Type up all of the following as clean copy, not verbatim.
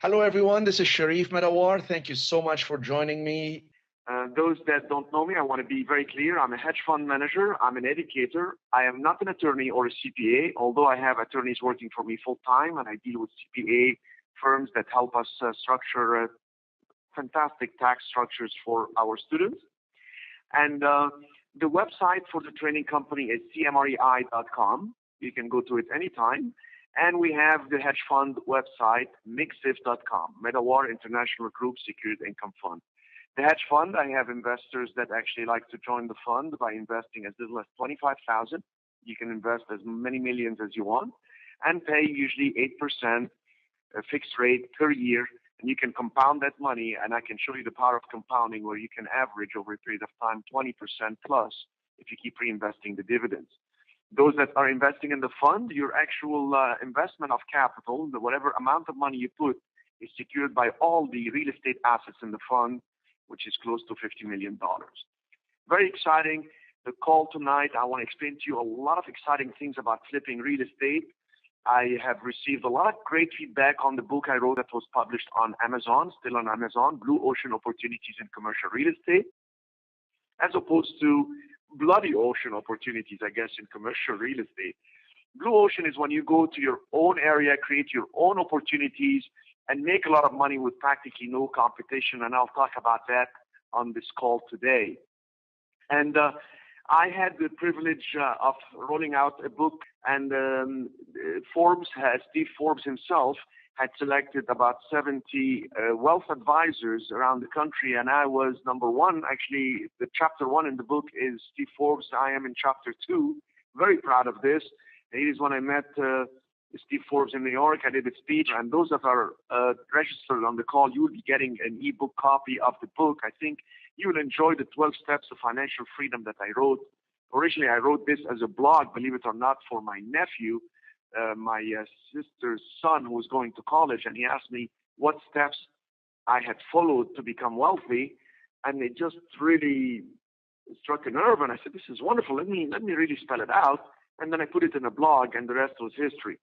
Hello, everyone. This is Cherif Medawar. Thank you so much for joining me. Those that don't know me, I want to be very clear. I'm a hedge fund manager. I'm an educator. I am not an attorney or a CPA, although I have attorneys working for me full time, and I deal with CPA firms that help us structure fantastic tax structures for our students. And the website for the training company is cmrei.com. You can go to it anytime. And we have the hedge fund website, mixif.com, Medawar International Group Secured Income Fund. The hedge fund, I have investors that actually like to join the fund by investing as little as $25,000. You can invest as many millions as you want and pay usually 8% fixed rate per year. And you can compound that money, and I can show you the power of compounding where you can average over a period of time 20% plus if you keep reinvesting the dividends. Those that are investing in the fund, your actual investment of capital, whatever amount of money you put, is secured by all the real estate assets in the fund, which is close to $50 million. Very exciting. The call tonight, I want to explain to you a lot of exciting things about flipping real estate. I have received a lot of great feedback on the book I wrote that was published on Amazon, still on Amazon, Blue Ocean Opportunities in Commercial Real Estate, as opposed to bloody ocean opportunities, I guess, in commercial real estate. Blue ocean is when you go to your own area, create your own opportunities, and make a lot of money with practically no competition, and I'll talk about that on this call today. And I had the privilege of rolling out a book, and Steve Forbes himself had selected about 70 wealth advisors around the country, and I was number one. Actually, the chapter one in the book is Steve Forbes. I am in chapter two. Very proud of this. It is when I met Steve Forbes in New York. I did a speech, and those that are registered on the call, you will be getting an ebook copy of the book. I think you will enjoy the 12 steps of financial freedom that I wrote. Originally, I wrote this as a blog, believe it or not, for my nephew, my sister's son, who was going to college, and he asked me what steps I had followed to become wealthy, and it just really struck a nerve. And I said, "This is wonderful. Let me really spell it out." And then I put it in a blog, and the rest was history.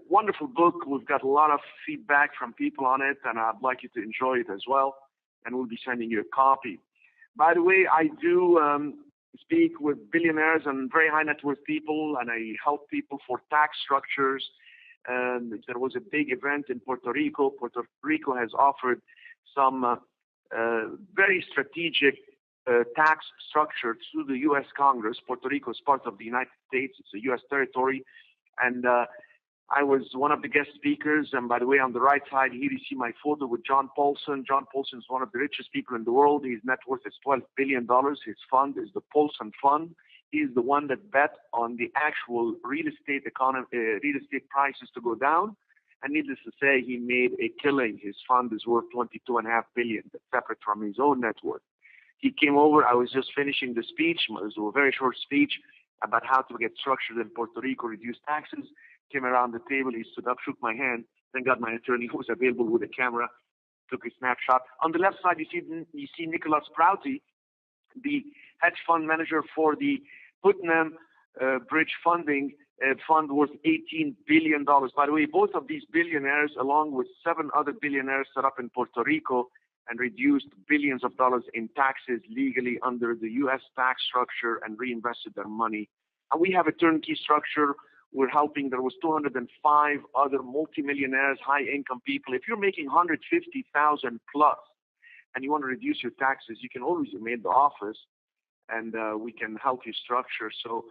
Wonderful book. We've got a lot of feedback from people on it, and I'd like you to enjoy it as well. And we'll be sending you a copy. By the way, I do speak with billionaires and very high net worth people, and I help people for tax structures. There was a big event in Puerto Rico. Puerto Rico has offered some very strategic tax structure through the U.S. Congress. Puerto Rico is part of the United States. It's a U.S. territory. And I was one of the guest speakers. And by the way, on the right side here, you see my photo with John Paulson. John Paulson is one of the richest people in the world. His net worth is $12 billion. His fund is the Paulson Fund. He is the one that bet on the actual real estate economy, real estate prices to go down. And needless to say, he made a killing. His fund is worth $22.5 billion, that's separate from his own net worth. He came over. I was just finishing the speech. It was a very short speech about how to get structured in Puerto Rico, reduce taxes. Came around the table. He stood up, shook my hand, then got my attorney who was available with a camera, took a snapshot. On the left side, you see Nicholas Prouty, the hedge fund manager for the Putnam Bridge Funding fund worth $18 billion. By the way, both of these billionaires, along with 7 other billionaires, set up in Puerto Rico and reduced billions of dollars in taxes legally under the U.S. tax structure and reinvested their money. And we have a turnkey structure. We're helping. There was 205 other multimillionaires, high-income people. If you're making $150,000 plus and you want to reduce your taxes, you can always email the office, and we can help you structure. So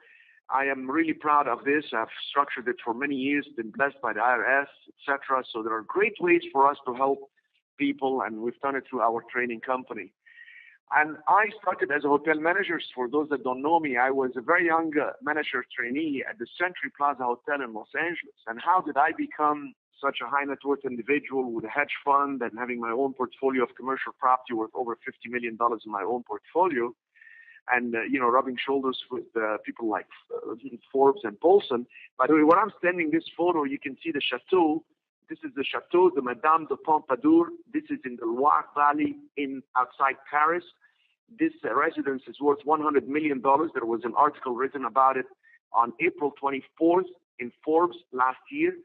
I am really proud of this. I've structured it for many years, been blessed by the IRS, etc. So there are great ways for us to help people, and we've done it through our training company. And I started as a hotel manager. For those that don't know me, I was a very young manager trainee at the Century Plaza Hotel in Los Angeles. And how did I become such a high net worth individual with a hedge fund and having my own portfolio of commercial property worth over $50 million in my own portfolio? And, rubbing shoulders with people like Forbes and Paulson. By the way, when I'm standing this photo, you can see the chateau. This is the Chateau de Madame de Pompadour. This is in the Loire Valley outside Paris. This residence is worth $100 million. There was an article written about it on April 24th in Forbes last year.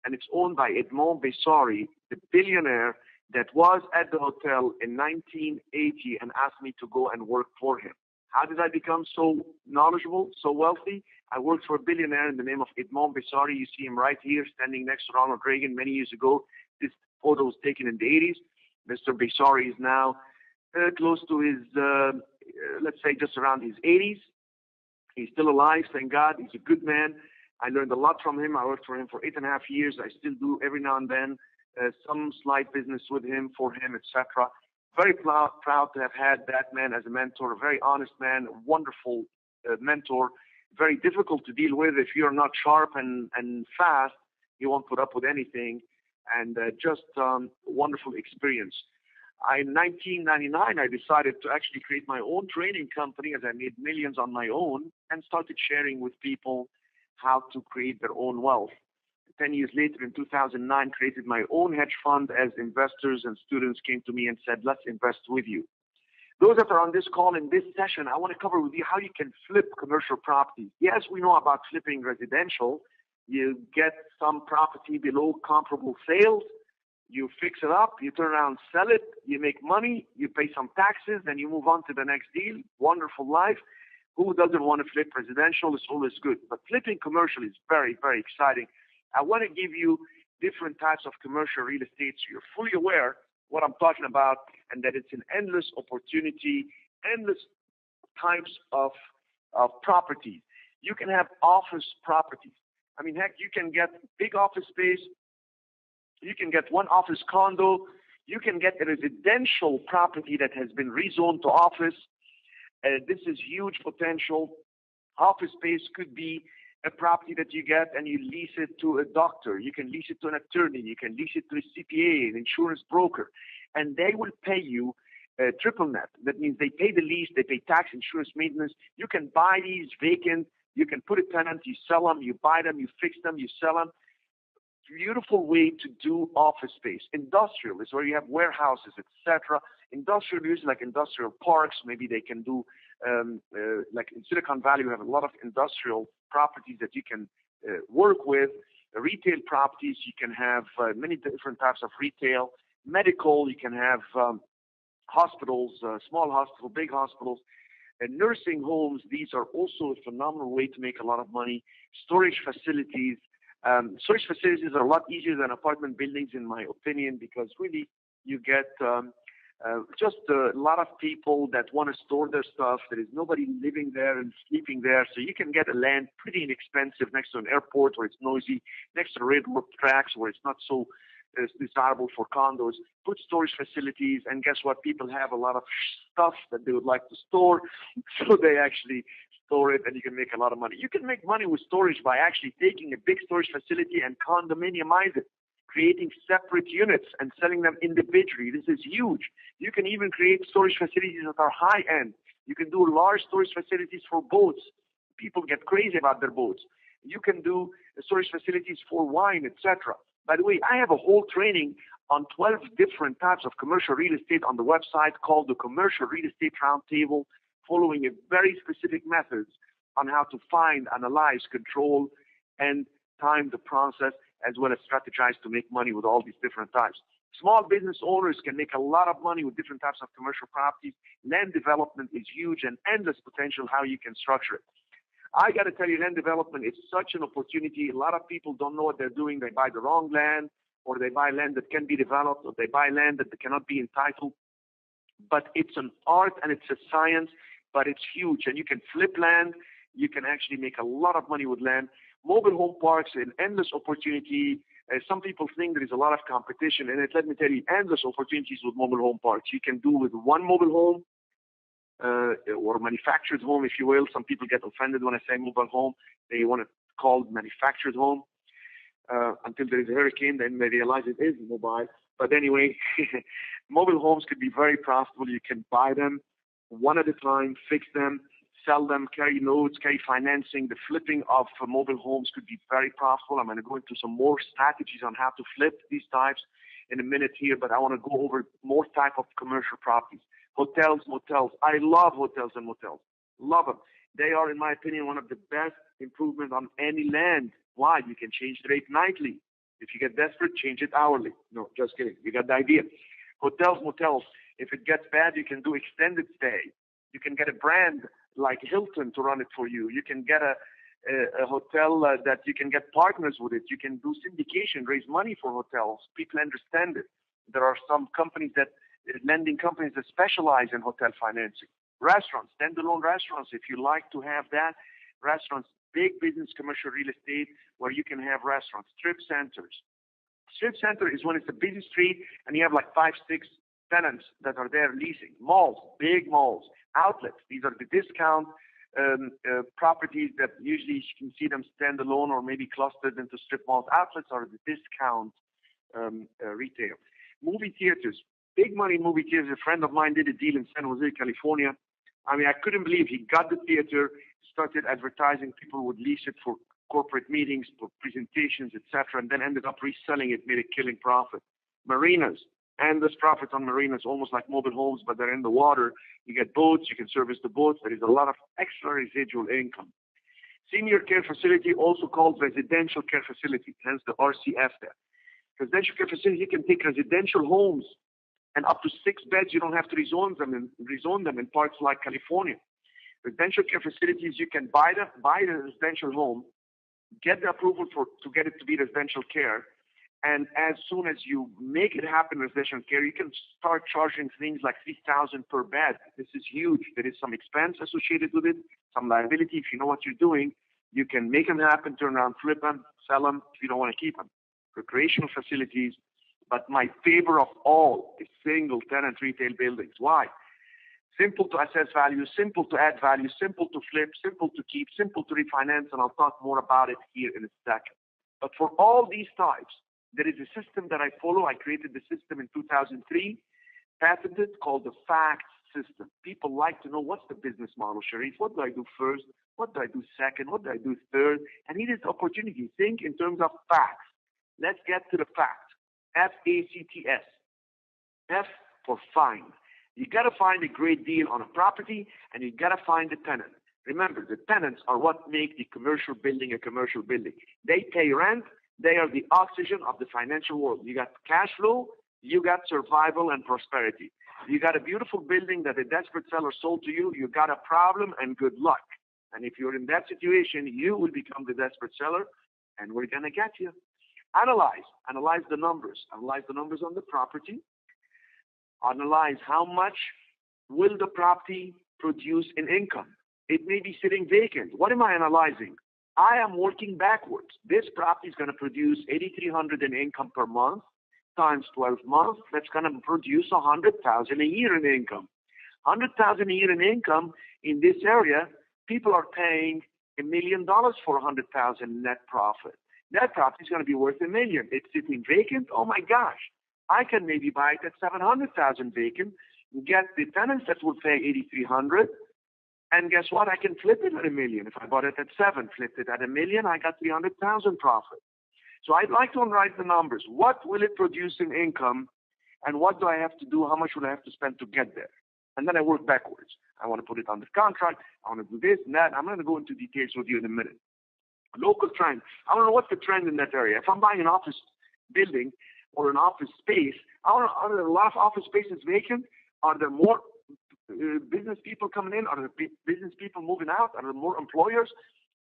and it's owned by Edmond Bessari, the billionaire that was at the hotel in 1980 and asked me to go and work for him. How did I become so knowledgeable, so wealthy? I worked for a billionaire in the name of Edmond Bessari. You see him right here standing next to Ronald Reagan many years ago. This photo was taken in the 80s. Mr. Bessari is now close to his, let's say, just around his 80s. He's still alive, thank God. He's a good man. I learned a lot from him. I worked for him for 8.5 years. I still do every now and then some slight business with him, for him, etc. Very proud to have had that man as a mentor, a very honest man, a wonderful mentor, very difficult to deal with. If you're not sharp and fast, you won't put up with anything, and just wonderful experience. In 1999, I decided to actually create my own training company, as I made millions on my own, and started sharing with people how to create their own wealth. 10 years later, in 2009, created my own hedge fund as investors and students came to me and said, let's invest with you. Those that are on this call in this session, I want to cover with you how you can flip commercial properties. Yes, we know about flipping residential. You get some property below comparable sales, you fix it up, you turn around, sell it, you make money, you pay some taxes, then you move on to the next deal. Wonderful life. Who doesn't want to flip residential? It's always good. But flipping commercial is very, very exciting. I want to give you different types of commercial real estate so you're fully aware what I'm talking about, and that it's an endless opportunity, endless types of properties. You can have office properties. I mean, heck, you can get big office space. You can get one office condo. You can get a residential property that has been rezoned to office. This is huge potential. Office space could be a property that you get and you lease it to a doctor. You can lease it to an attorney. You can lease it to a CPA, an insurance broker, and they will pay you triple net. That means they pay the lease, they pay tax, insurance, maintenance. You can buy these vacant. You can put a tenant, you sell them, you buy them, you fix them, you sell them. Beautiful way to do office space. Industrial is where you have warehouses, etc. Industrial use, like industrial parks. Maybe they can do, like in Silicon Valley, we have a lot of industrial properties that you can work with. Retail properties, you can have many different types of retail. Medical, you can have hospitals, small hospitals, big hospitals. Nursing homes, these are also a phenomenal way to make a lot of money. Storage facilities. Storage facilities are a lot easier than apartment buildings, in my opinion, because really you get just a lot of people that want to store their stuff. There is nobody living there and sleeping there, so you can get a land pretty inexpensive next to an airport where it's noisy, next to railroad tracks where it's not so desirable for condos. Put storage facilities, and guess what? People have a lot of stuff that they would like to store, so they actually store it, and you can make a lot of money. You can make money with storage by actually taking a big storage facility and condominiumize it, creating separate units and selling them individually. This is huge. You can even create storage facilities that are high end. You can do large storage facilities for boats. People get crazy about their boats. You can do storage facilities for wine, etc. By the way, I have a whole training on 12 different types of commercial real estate on the website called the Commercial Real Estate Roundtable, following a very specific methods on how to find, analyze, control, and time the process, as well as strategize to make money with all these different types. Small business owners can make a lot of money with different types of commercial properties. Land development is huge and endless potential how you can structure it. I got to tell you, land development is such an opportunity. A lot of people don't know what they're doing. They buy the wrong land, or they buy land that can be developed, or they buy land that cannot be entitled. But it's an art and it's a science, but it's huge. And you can flip land. You can actually make a lot of money with land. Mobile home parks, an endless opportunity. Some people think there is a lot of competition in it. Let me tell you, endless opportunities with mobile home parks. You can do with one mobile home, or manufactured home, if you will. Some people get offended when I say mobile home. They want to call it manufactured home until there is a hurricane, then they realize it is mobile. But anyway, mobile homes could be very profitable. You can buy them one at a time, fix them, sell them, carry loads, carry financing. The flipping of mobile homes could be very profitable. I'm going to go into some more strategies on how to flip these types in a minute here, but I want to go over more type of commercial properties. Hotels, motels. I love hotels and motels. Love them. They are, in my opinion, one of the best improvements on any land. Why? You can change the rate nightly. If you get desperate, change it hourly. No, just kidding. You got the idea. Hotels, motels. If it gets bad, you can do extended stay. You can get a brand like Hilton to run it for you. You can get a hotel that you can get partners with it. You can do syndication, raise money for hotels. People understand it. There are some companies lending companies that specialize in hotel financing. Restaurants, standalone restaurants, if you like to have that. Restaurants, big business, commercial real estate where you can have restaurants. Strip centers. Strip center is when it's a busy street and you have like 5, 6 tenants that are there leasing. Malls, big malls. Outlets, these are the discount properties that usually you can see them standalone or maybe clustered into strip malls. Outlets are the discount retail. Movie theaters, big money movie theaters. A friend of mine did a deal in San Jose, California. I mean, I couldn't believe he got the theater, started advertising. People would lease it for corporate meetings, for presentations, etc., and then ended up reselling it, made a killing profit. Marinas, endless profits on marinas, almost like mobile homes, but they're in the water. You get boats, you can service the boats. There is a lot of extra residual income. Senior care facility, also called residential care facility, hence the RCF there. Residential care facility, you can take residential homes and up to 6 beds. You don't have to rezone them in parts like California. Residential care facilities, you can buy the residential home, get the approval to get it to be residential care, and as soon as you make it happen, residential care, you can start charging things like $3,000 per bed. This is huge. There is some expense associated with it, some liability. If you know what you're doing, you can make them happen, turn around, flip them, sell them if you don't want to keep them. Recreational facilities. But my favorite of all is single tenant retail buildings. Why? Simple to assess value, simple to add value, simple to flip, simple to keep, simple to refinance, and I'll talk more about it here in a second. But for all these types, there is a system that I follow. I created the system in 2003, patented, called the FACTS system. People like to know, what's the business model, Cherif? What do I do first? What do I do second? What do I do third? And it is opportunity. Think in terms of facts. Let's get to the facts. FACTS. F for find. You got to find a great deal on a property, and you got to find the tenant. Remember, the tenants are what make the commercial building a commercial building. They pay rent. They are the oxygen of the financial world. You got cash flow, you got survival and prosperity. You got a beautiful building that a desperate seller sold to you, you got a problem and good luck. And if you're in that situation, you will become the desperate seller, and we're going to get you. Analyze the numbers. Analyze the numbers on the property. Analyze how much will the property produce in income. It may be sitting vacant. What am I analyzing? I am working backwards. This property is going to produce $8,300 in income per month times 12 months. That's going to produce $100,000 a year in income. $100,000 a year in income in this area. People are paying $1 million for $100,000 net profit. That property is going to be worth $1 million. It's sitting vacant. Oh my gosh! I can maybe buy it at $700,000 vacant. Get the tenants that will pay $8,300. And guess what? I can flip it at $1 million. If I bought it at $7, flipped it at $1 million, I got $300,000 profit. So I'd like to write the numbers. What will it produce in income? And what do I have to do? How much will I have to spend to get there? And then I work backwards. I want to put it under contract. I want to do this and that. I'm going to go into details with you in a minute. Local trend. I want to know what's the trend in that area. If I'm buying an office building or an office space, are there a lot of office spaces vacant? Are there more business people coming in? Are there business people moving out? Are there more employers?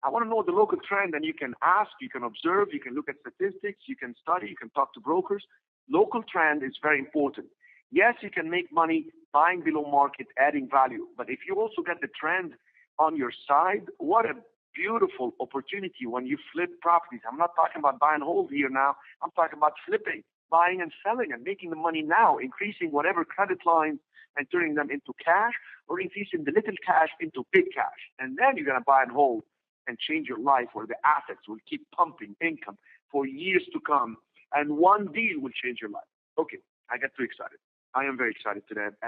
I want to know the local trend, and you can ask, you can observe, you can look at statistics, you can study, you can talk to brokers. Local trend is very important. Yes, you can make money buying below market, adding value, but if you also get the trend on your side, what a beautiful opportunity when you flip properties. I'm not talking about buy and hold here now. I'm talking about flipping, buying and selling and making the money now, increasing whatever credit lines and turning them into cash, or increasing the little cash into big cash. And then you're going to buy and hold and change your life, where the assets will keep pumping income for years to come. And one deal will change your life. Okay, I get too excited. I am very excited today. I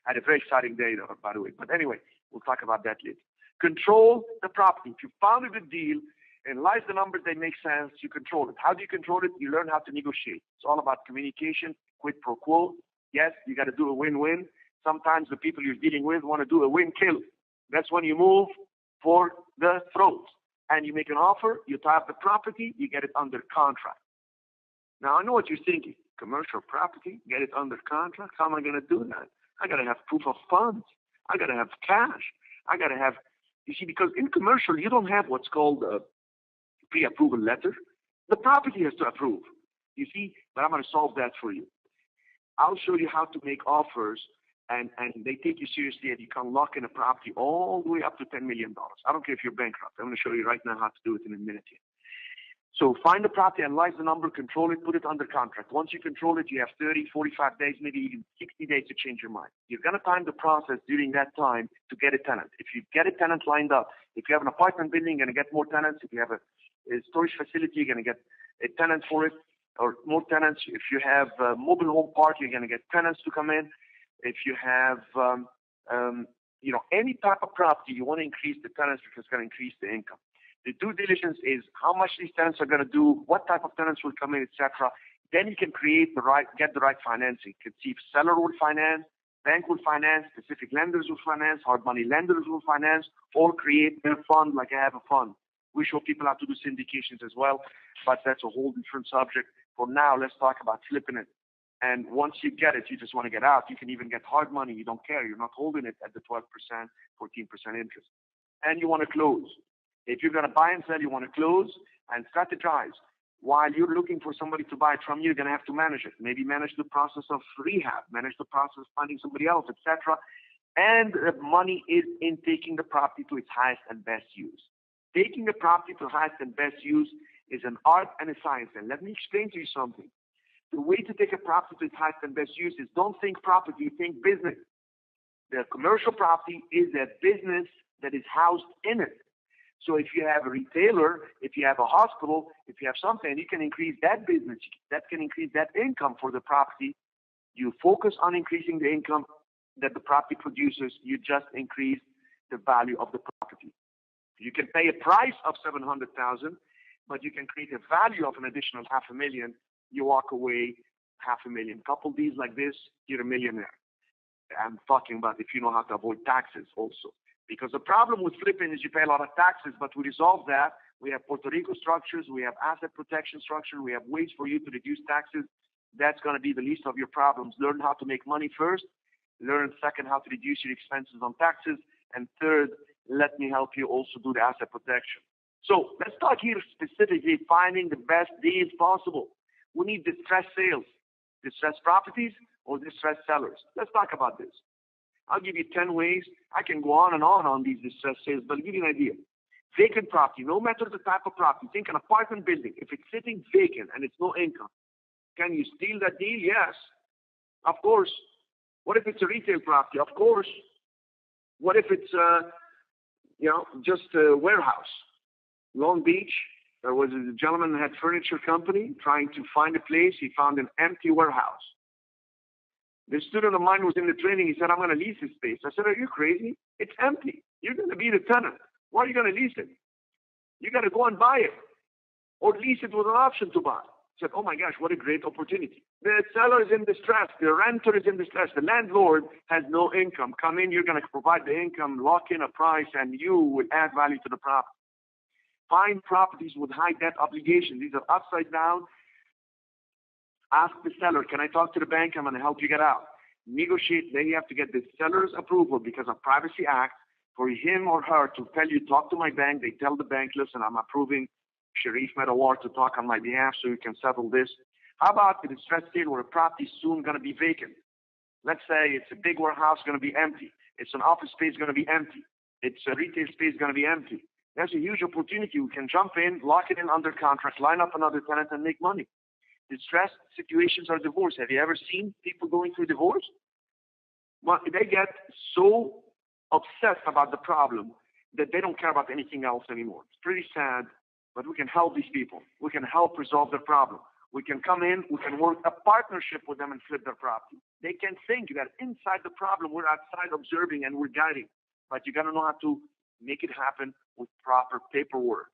had a very exciting day, by the way. But anyway, we'll talk about that later. Control the property. If you found a good deal, analyze the numbers, they make sense, you control it. How do you control it? You learn how to negotiate. It's all about communication, quid pro quo. Yes, you got to do a win-win. Sometimes the people you're dealing with want to do a win-kill. That's when you move for the throat. And you make an offer, you tie up the property, you get it under contract. Now, I know what you're thinking. Commercial property, get it under contract. How am I going to do that? I got to have proof of funds. I got to have cash. I got to have, you see, because in commercial, you don't have what's called a pre-approval letter. The property has to approve. You see, but I'm going to solve that for you. I'll show you how to make offers, and they take you seriously, and you can lock in a property all the way up to $10 million. I don't care if you're bankrupt. I'm going to show you right now how to do it in a minute here. So find the property, analyze the number, control it, put it under contract. Once you control it, you have 30, 45 days, maybe even 60 days to change your mind. You're going to time the process during that time to get a tenant. If you get a tenant lined up, if you have an apartment building, you're going to get more tenants. If you have a storage facility, you're going to get a tenant for it, or more tenants. If you have a mobile home park, you're going to get tenants to come in. If you have, any type of property, you want to increase the tenants because it's going to increase the income. The due diligence is how much these tenants are going to do, what type of tenants will come in, etc. Then you can get the right financing. You can see if seller will finance, bank will finance, specific lenders will finance, hard money lenders will finance, or create a fund like I have a fund. We show people how to do syndications as well, but that's a whole different subject. For now, let's talk about flipping it. And once you get it, you just want to get out. You can even get hard money. You don't care. You're not holding it at the 12%, 14% interest. And you want to close. If you're going to buy and sell, you want to close and strategize. While you're looking for somebody to buy it from you, you're going to have to manage it. Maybe manage the process of rehab, manage the process of finding somebody else, etc. And the money is in taking the property to its highest and best use. Taking the property to highest and best use is an art and a science. And let me explain to you something. The way to take a property to its highest and best use is don't think property, you think business. The commercial property is a business that is housed in it. So if you have a retailer, if you have a hospital, if you have something, you can increase that business. That can increase that income for the property. You focus on increasing the income that the property produces. You just increase the value of the property. You can pay a price of $700,000, but you can create a value of an additional $500,000. You walk away $500,000. Couple deals like this, you're a millionaire. I'm talking about if you know how to avoid taxes also. Because the problem with flipping is you pay a lot of taxes, but we resolve that. We have Puerto Rico structures, we have asset protection structure, we have ways for you to reduce taxes. That's going to be the least of your problems. Learn how to make money first. Learn second how to reduce your expenses on taxes. And third, let me help you also do the asset protection. So let's talk here specifically finding the best deals possible. We need distressed sales, distressed properties, or distressed sellers. Let's talk about this. I'll give you 10 ways. I can go on these distressed sales, but I'll give you an idea. Vacant property, no matter the type of property. Think an apartment building. If it's sitting vacant and it's no income, can you steal that deal? Yes, of course. What if it's a retail property? Of course. What if it's, just a warehouse? Long Beach, there was a gentleman that had a furniture company trying to find a place. He found an empty warehouse. The student of mine was in the training. He said, I'm going to lease this space. I said, are you crazy? It's empty. You're going to be the tenant. Why are you going to lease it? You got to go and buy it or lease it with an option to buy. I said, oh my gosh, what a great opportunity. The seller is in distress. The renter is in distress. The landlord has no income. Come in, you're going to provide the income, lock in a price, and you will add value to the property. Find properties with high debt obligations. These are upside down. Ask the seller, can I talk to the bank? I'm going to help you get out. Negotiate. Then you have to get the seller's approval because of Privacy Act for him or her to tell you, talk to my bank. They tell the bank, listen, I'm approving Cherif Medawar to talk on my behalf so you can settle this. How about the distressed sale where a property is soon going to be vacant? Let's say it's a big warehouse going to be empty. It's an office space going to be empty. It's a retail space going to be empty. That's a huge opportunity. We can jump in, lock it in under contract, line up another tenant, and make money. Distressed situations are divorce. Have you ever seen people going through divorce? Well, they get so obsessed about the problem that they don't care about anything else anymore. It's pretty sad, but we can help these people. We can help resolve their problem. We can come in, we can work a partnership with them and flip their property. They can think that inside the problem, we're outside observing and we're guiding. But you got to know how to make it happen with proper paperwork.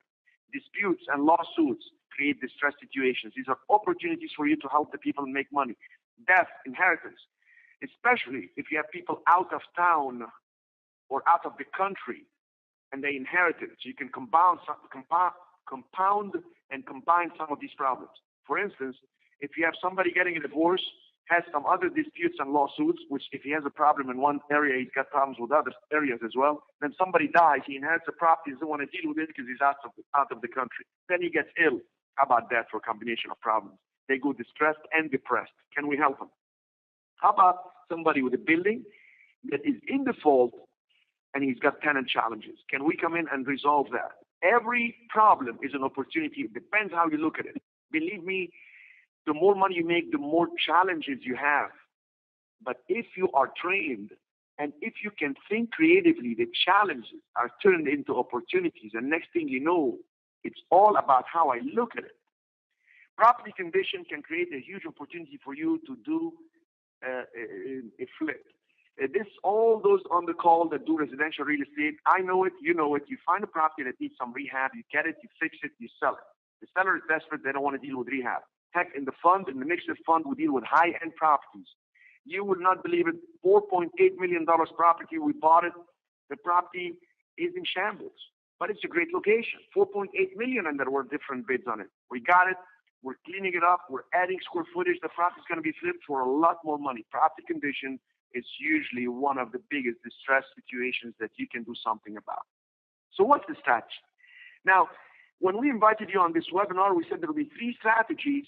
Disputes and lawsuits create distressed situations. These are opportunities for you to help the people and make money. Death, inheritance, especially if you have people out of town or out of the country and they inherit it. So you can compound and combine some of these problems. For instance, If you have somebody getting a divorce, has some other disputes and lawsuits, which if he has a problem in one area, he's got problems with other areas as well. Then somebody dies, he inherits a property, he doesn't want to deal with it because he's out of the country. Then he gets ill. How about that for a combination of problems? They go distressed and depressed. Can we help them? How about somebody with a building that is in default and he's got tenant challenges? Can we come in and resolve that? Every problem is an opportunity. It depends how you look at it. Believe me, the more money you make, the more challenges you have. But if you are trained and if you can think creatively, the challenges are turned into opportunities. And next thing you know, it's all about how I look at it. Property condition can create a huge opportunity for you to do a flip. All those on the call that do residential real estate, I know it, you know it. You find a property that needs some rehab, you get it, you fix it, you sell it. The seller is desperate, they don't want to deal with rehab. Heck, in the mixed fund, we deal with high-end properties. You would not believe it, $4.8 million property, we bought it. The property is in shambles, but it's a great location. $4.8 million, and there were different bids on it. We got it. We're cleaning it up. We're adding square footage. The property is going to be flipped for a lot more money. Property condition is usually one of the biggest distress situations that you can do something about. So what's the strategy? Now, when we invited you on this webinar, we said there will be 3 strategies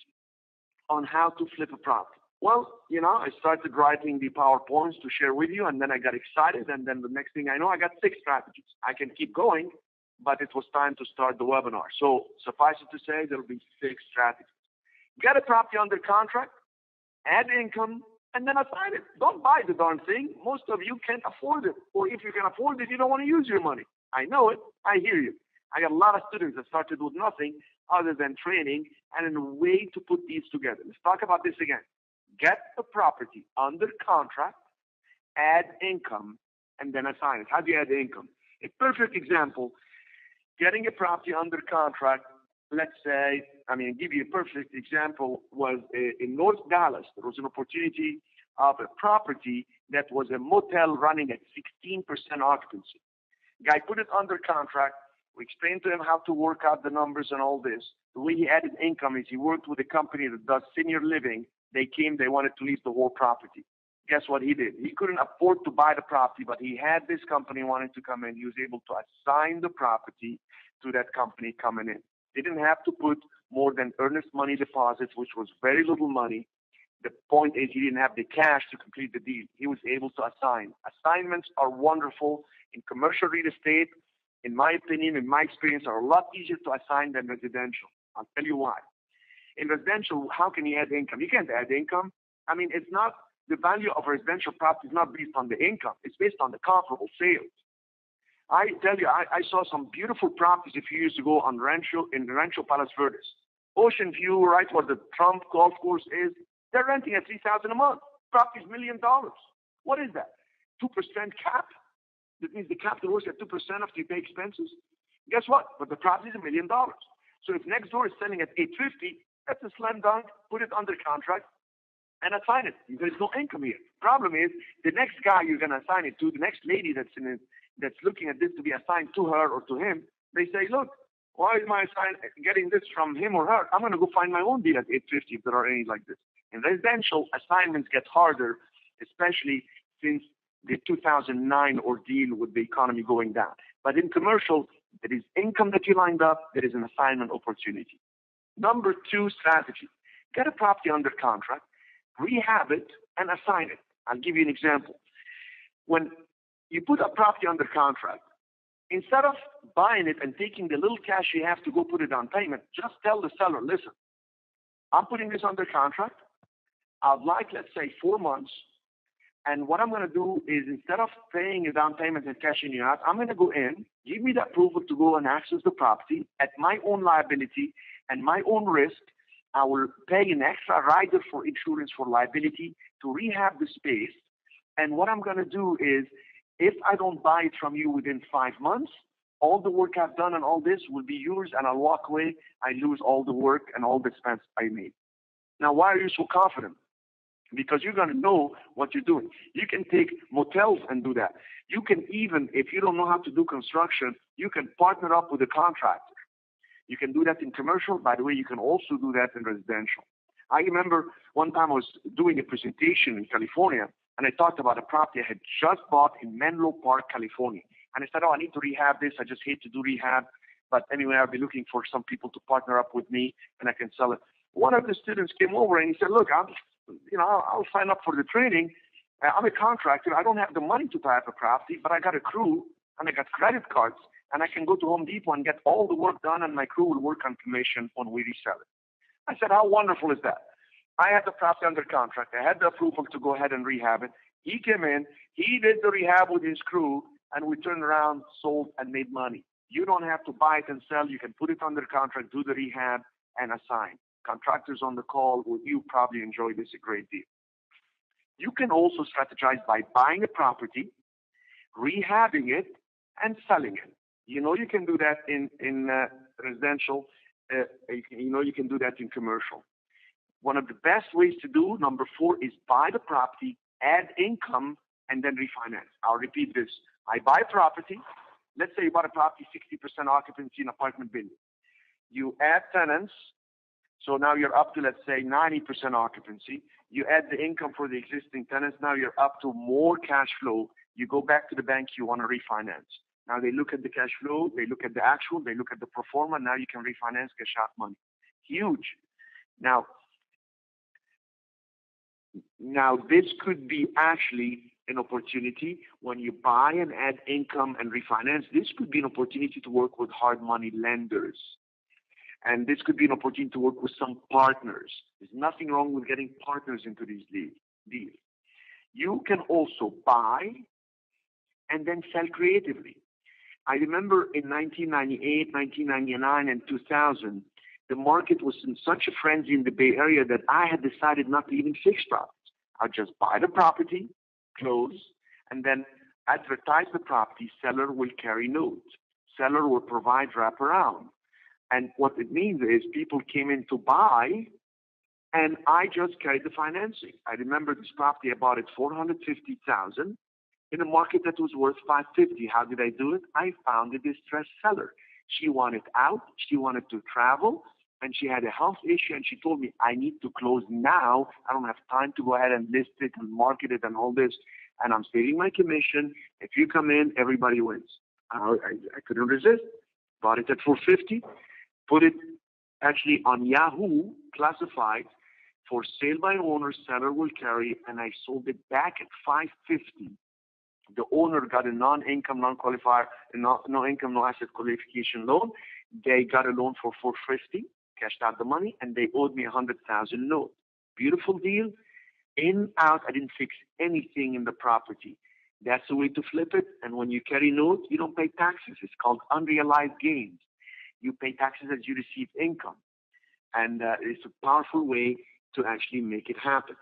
on how to flip a property. Well, I started writing the PowerPoints to share with you, and then I got excited, and then the next thing I know, I got 6 strategies. I can keep going, but it was time to start the webinar. So suffice it to say, there will be 6 strategies. Get a property under contract, add income, and then assign it. Don't buy the darn thing. Most of you can't afford it. Or if you can afford it, you don't want to use your money. I know it. I hear you. I got a lot of students that started with nothing other than training and a way to put these together. Let's talk about this again. Get the property under contract, add income, and then assign it. How do you add income? A perfect example, getting a property under contract, let's say, give you a perfect example, was in North Dallas. There was an opportunity of a property that was a motel running at 16% occupancy. Guy put it under contract. We explained to him how to work out the numbers and all this. The way he added income is he worked with a company that does senior living. They came, they wanted to lease the whole property. Guess what he did? He couldn't afford to buy the property, but he had this company wanting to come in. He was able to assign the property to that company coming in. They didn't have to put more than earnest money deposits, which was very little money. The point is he didn't have the cash to complete the deal. He was able to assign. Assignments are wonderful in commercial real estate. In my opinion, in my experience, are a lot easier to assign than residential. I'll tell you why. In residential, how can you add income? You can't add income. It's not the value of a residential property is not based on the income. It's based on the comparable sales. I tell you, I saw some beautiful properties a few years ago in Rancho Palos Verdes. Ocean view, right where the Trump golf course is. They're renting at $3,000 a month. Property's $1 million. What is that? 2% cap? That means the capital works at 2% after you pay expenses. Guess what? But the property is $1 million. So if next door is selling at $850, that's a slam dunk. Put it under contract and assign it. There's no income here. Problem is, the next guy you're going to assign it to, the next lady that's looking at this to be assigned to her or to him, they say, look, why am I getting this from him or her? I'm going to go find my own deal at $850 if there are any like this. In residential, assignments get harder, especially since the 2009 ordeal with the economy going down. But in commercial, there is income that you lined up, there is an assignment opportunity. Number 2 strategy, get a property under contract, rehab it, and assign it. I'll give you an example. When you put a property under contract, instead of buying it and taking the little cash you have to go put it on payment, just tell the seller, listen, I'm putting this under contract. I'd like, let's say, 4 months. And what I'm going to do is instead of paying a down payment and cashing you out, I'm going to go in, give me the approval to go and access the property at my own liability and my own risk. I will pay an extra rider for insurance for liability to rehab the space. And what I'm going to do is, if I don't buy it from you within 5 months, all the work I've done and all this will be yours, and I'll walk away. I lose all the work and all the expense I made. Now, why are you so confident? Because you're going to know what you're doing. You can take motels and do that. You can even, if you don't know how to do construction, you can partner up with a contractor. You can do that in commercial. By the way, you can also do that in residential. I remember one time I was doing a presentation in California, and I talked about a property I had just bought in Menlo Park, California. And I said, I need to rehab this. I just hate to do rehab. But anyway, I'll be looking for some people to partner up with me, and I can sell it. One of the students came over, and he said, look, I'll sign up for the training. I'm a contractor. I don't have the money to buy up a property, but I got a crew, and I got credit cards, and I can go to Home Depot and get all the work done, and my crew will work on commission when we resell it. I said, how wonderful is that? I had the property under contract. I had the approval to go ahead and rehab it. He came in. He did the rehab with his crew, and we turned around, sold, and made money. You don't have to buy it and sell. You can put it under contract, do the rehab, and assign. Contractors on the call, you probably enjoy this a great deal. You can also strategize by buying a property, rehabbing it, and selling it. You can do that in residential. You can do that in commercial. One of the best ways to do, number 4, is buy the property, add income, and then refinance. I'll repeat this. I buy property. Let's say you bought a property, 60% occupancy in apartment building. You add tenants. So now you're up to, let's say, 90% occupancy. You add the income for the existing tenants. Now you're up to more cash flow. You go back to the bank. You want to refinance. Now they look at the cash flow. They look at the actual. They look at the pro forma. Now you can refinance, cash out money. Huge. Now this could be actually an opportunity when you buy and add income and refinance. This could be an opportunity to work with hard money lenders. And this could be an opportunity to work with some partners. There's nothing wrong with getting partners into these deals. You can also buy and then sell creatively. I remember in 1998, 1999, and 2000, the market was in such a frenzy in the Bay Area that I had decided not to even fix properties. I'd just buy the property, close, and then advertise the property. Seller will carry notes. Seller will provide wraparound. And what it means is people came in to buy, and I just carried the financing. I remember this property, I bought it $450,000 in a market that was worth $550,000. How did I do it? I found a distressed seller. She wanted out. She wanted to travel, and she had a health issue, and she told me, I need to close now. I don't have time to go ahead and list it and market it and all this, and I'm saving my commission. If you come in, everybody wins. I couldn't resist. Bought it at $450,000. Put it actually on Yahoo, classified for sale by owner, seller will carry, and I sold it back at $550,000. The owner got a non-income, non-qualifier, no income, no asset qualification loan. They got a loan for $450,000, cashed out the money, and they owed me $100,000 note. Beautiful deal. In, out, I didn't fix anything in the property. That's the way to flip it. And when you carry notes, you don't pay taxes. It's called unrealized gains. You pay taxes as you receive income. And it's a powerful way to actually make it happen.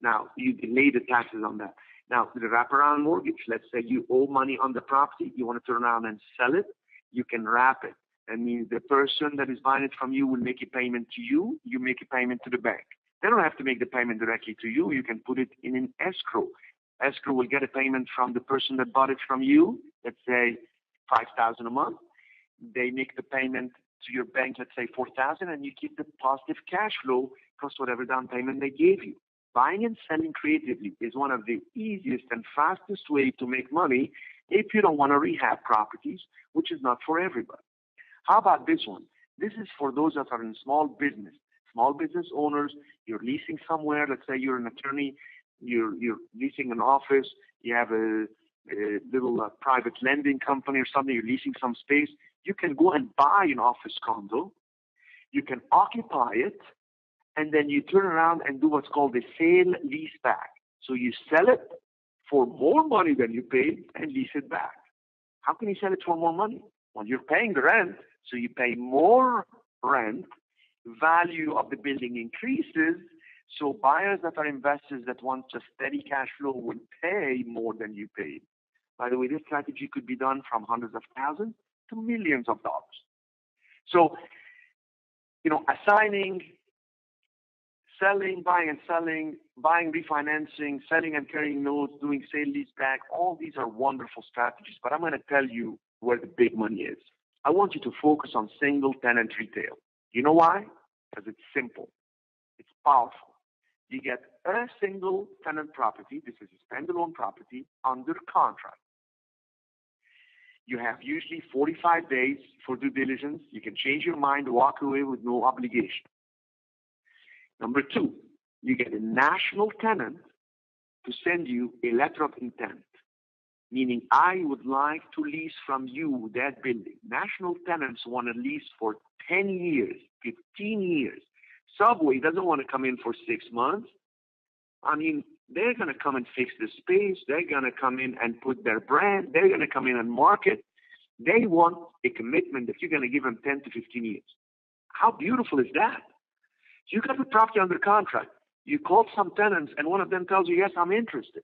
Now, you delay the taxes on that. Now, the wraparound mortgage, let's say you owe money on the property, you want to turn around and sell it, you can wrap it. That means the person that is buying it from you will make a payment to you, you make a payment to the bank. They don't have to make the payment directly to you. You can put it in an escrow. Escrow will get a payment from the person that bought it from you, let's say $5,000 a month. They make the payment to your bank, let's say $4,000, and you keep the positive cash flow plus whatever down payment they gave you. Buying and selling creatively is one of the easiest and fastest way to make money if you don't want to rehab properties, which is not for everybody. How about this one? This is for those that are in small business owners. You're leasing somewhere. Let's say you're an attorney. You're leasing an office. You have a little private lending company or something. You're leasing some space. You can go and buy an office condo. You can occupy it, and then you turn around and do what's called a sale lease back. So you sell it for more money than you paid and lease it back. How can you sell it for more money? Well, you're paying the rent, so you pay more rent. Value of the building increases. So buyers that are investors that want just steady cash flow will pay more than you paid. By the way, this strategy could be done from hundreds of thousands to millions of dollars. So, assigning, selling, buying and selling, buying, refinancing, selling and carrying notes, doing sale leaseback, all these are wonderful strategies, but I'm going to tell you where the big money is. I want you to focus on single tenant retail. You know why? Because it's simple. It's Powerful. You get a single tenant property, this is a standalone property, under contract. You have usually 45 days for due diligence. You can change your mind, walk away with no obligation. Number two, you get a national tenant to send you a letter of intent, meaning I would like to lease from you that building. National tenants want to lease for 10 years, 15 years. Subway doesn't want to come in for 6 months. I mean, they're going to come and fix the space. They're going to come in and put their brand. They're going to come in and market. They want a commitment that you're going to give them 10 to 15 years. How beautiful is that? So you got the property under contract. You call some tenants, and one of them tells you, yes, I'm interested.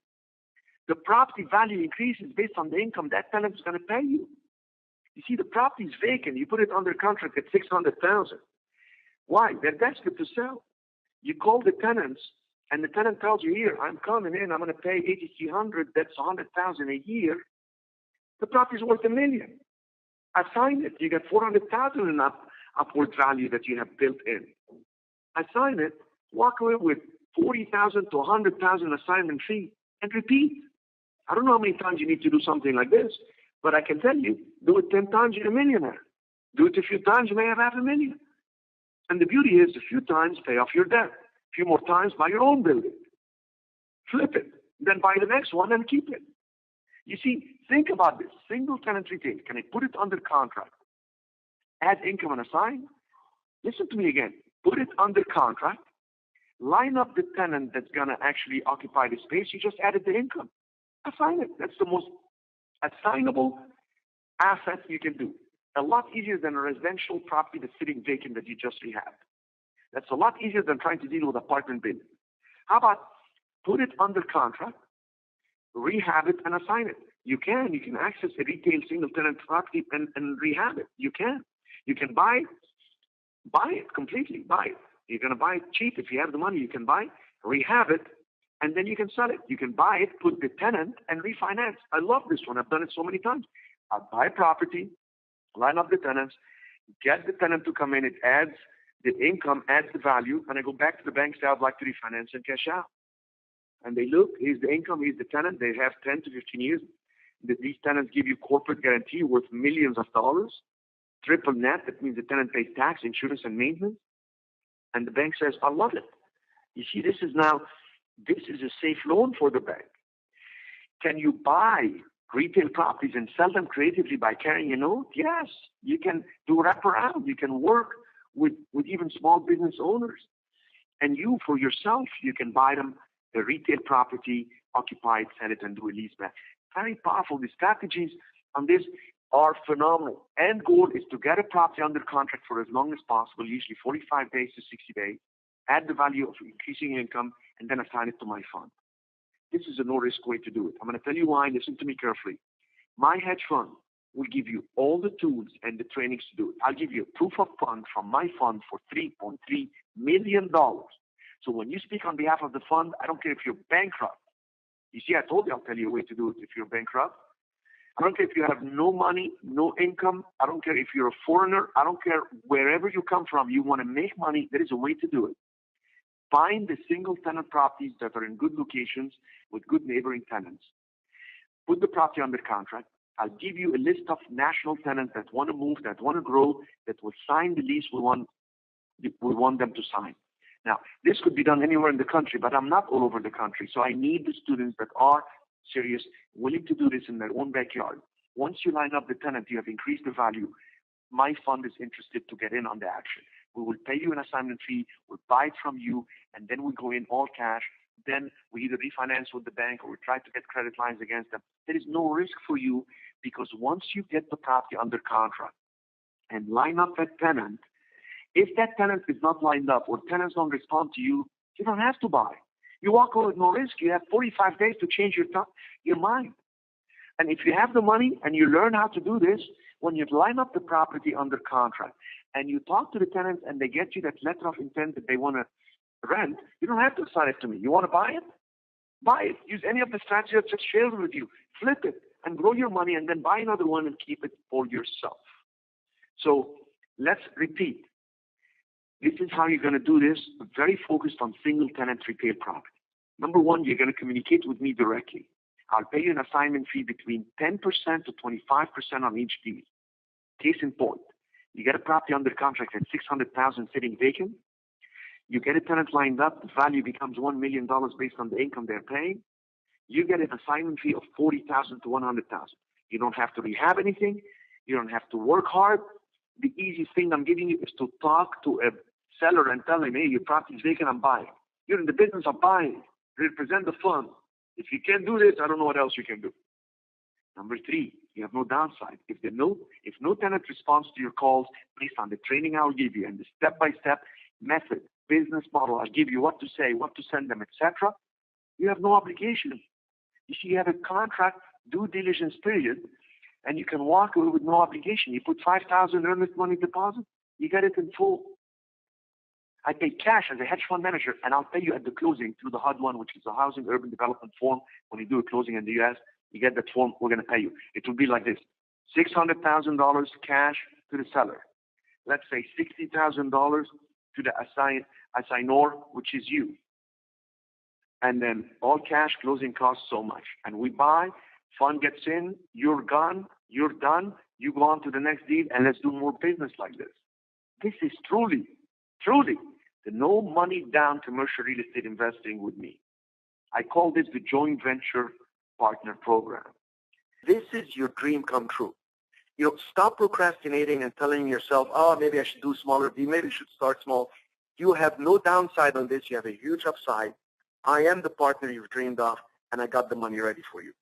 The property value increases based on the income that tenant is going to pay you. You see, the property is vacant. You put it under contract at $600,000. Why? They're desperate to sell. You call the tenants, and the tenant tells you, here, I'm coming in, I'm going to pay $8,300, that's $100,000 a year. The property is worth $1 million. Assign it. You get $400,000 in upward value that you have built in. Assign it, walk away with $40,000 to $100,000 assignment fee, and repeat. I don't know how many times you need to do something like this, but I can tell you, do it 10 times, you're a millionaire. Do it a few times, you may have $500,000. And the beauty is, a few times, pay off your debt. A few more times, buy your own building. Flip it. Then buy the next one and keep it. You see, think about this. Single tenant retail. Can I put it under contract? Add income and assign? Listen to me again. Put it under contract. Line up the tenant that's going to actually occupy the space. You just added the income. Assign it. That's the most assignable asset you can do. A lot easier than a residential property that's sitting vacant that you just rehabbed. That's a lot easier than trying to deal with apartment building. How about put it under contract, rehab it, and assign it? You can access a retail single tenant property and rehab it. You can buy it completely, buy it. You're going to buy it cheap. If you have the money, you can buy it, rehab it, and then you can sell it. You can buy it, put the tenant, and refinance. I love this one. I've done it so many times. I buy property, line up the tenants, get the tenant to come in. It adds the income, adds the value, and I go back to the bank, say I'd like to refinance and cash out. And they look, here's the income, here's the tenant. They have 10 to 15 years. These tenants give you corporate guarantee worth millions of dollars. Triple net, that means the tenant pays tax, insurance, and maintenance. And the bank says, I love it. You see, this is a safe loan for the bank. Can you buy retail properties and sell them creatively by carrying a note? Yes. You can do wraparound. You can work with even small business owners. And you, for yourself, you can buy them the retail property, occupy it, sell it, and do a lease back. Very powerful. The strategies on this are phenomenal. End goal is to get a property under contract for as long as possible, usually 45 days to 60 days, add the value of increasing income, and then assign it to my fund. This is a no-risk way to do it. I'm going to tell you why. Listen to me carefully. My hedge fund will give you all the tools and the trainings to do it. I'll give you a proof of fund from my fund for $3.3 million. So when you speak on behalf of the fund, I don't care if you're bankrupt. You see, I told you I'll tell you a way to do it if you're bankrupt. I don't care if you have no money, no income. I don't care if you're a foreigner. I don't care wherever you come from. You want to make money. There is a way to do it. Find the single tenant properties that are in good locations with good neighboring tenants. Put the property under contract. I'll give you a list of national tenants that want to move, that want to grow, that will sign the lease we want them to sign. Now, this could be done anywhere in the country, but I'm not all over the country. So I need the students that are serious, willing to do this in their own backyard. Once you line up the tenant, you have increased the value. My fund is interested to get in on the action. We will pay you an assignment fee, we'll buy it from you, and then we go in all cash. Then we either refinance with the bank or we try to get credit lines against them. There is no risk for you because once you get the property under contract and line up that tenant, if that tenant is not lined up or tenants don't respond to you, you don't have to buy. You walk away with no risk. You have 45 days to change your mind. And if you have the money and you learn how to do this, when you line up the property under contract and you talk to the tenants and they get you that letter of intent that they want to rent, you don't have to assign it to me. You want to buy it? Buy it. Use any of the strategies I just shared with you. Flip it and grow your money and then buy another one and keep it for yourself. So let's repeat. This is how you're going to do this, very focused on single tenant retail property. Number one, you're going to communicate with me directly. I'll pay you an assignment fee between 10% to 25% on each deal. Case in point, you get a property under contract at $600,000 sitting vacant. You get a tenant lined up, the value becomes $1 million based on the income they're paying. You get an assignment fee of $40,000 to $100,000. You don't have to rehab anything. You don't have to work hard. The easiest thing I'm giving you is to talk to a seller and tell him, hey, your property is vacant, I'm buying. You're in the business of buying. Represent the fund. If you can't do this, I don't know what else you can do. Number three, you have no downside. If no tenant responds to your calls based on the training I'll give you and the step-by-step method, business model, I'll give you what to say, what to send them, etc., you have no obligation. You see, you have a contract due diligence period, and you can walk away with no obligation. You put $5,000 earnest money deposit, you get it in full. I pay cash as a hedge fund manager, and I'll pay you at the closing through the HUD one, which is the Housing Urban Development Form. When you do a closing in the U.S., you get that form, we're going to pay you. It will be like this: $600,000 cash to the seller. Let's say $60,000 to the assignor, which is you. And then all cash, closing costs so much. And we buy, fund gets in, you're gone, you're done, you go on to the next deal, and let's do more business like this. This is truly the no money down commercial real estate investing with me. I call this the joint venture partner program. This is your dream come true. Stop procrastinating and telling yourself, oh, maybe I should do smaller deal, maybe I should start small. You have no downside on this. You have a huge upside. I am the partner you've dreamed of, and I got the money ready for you.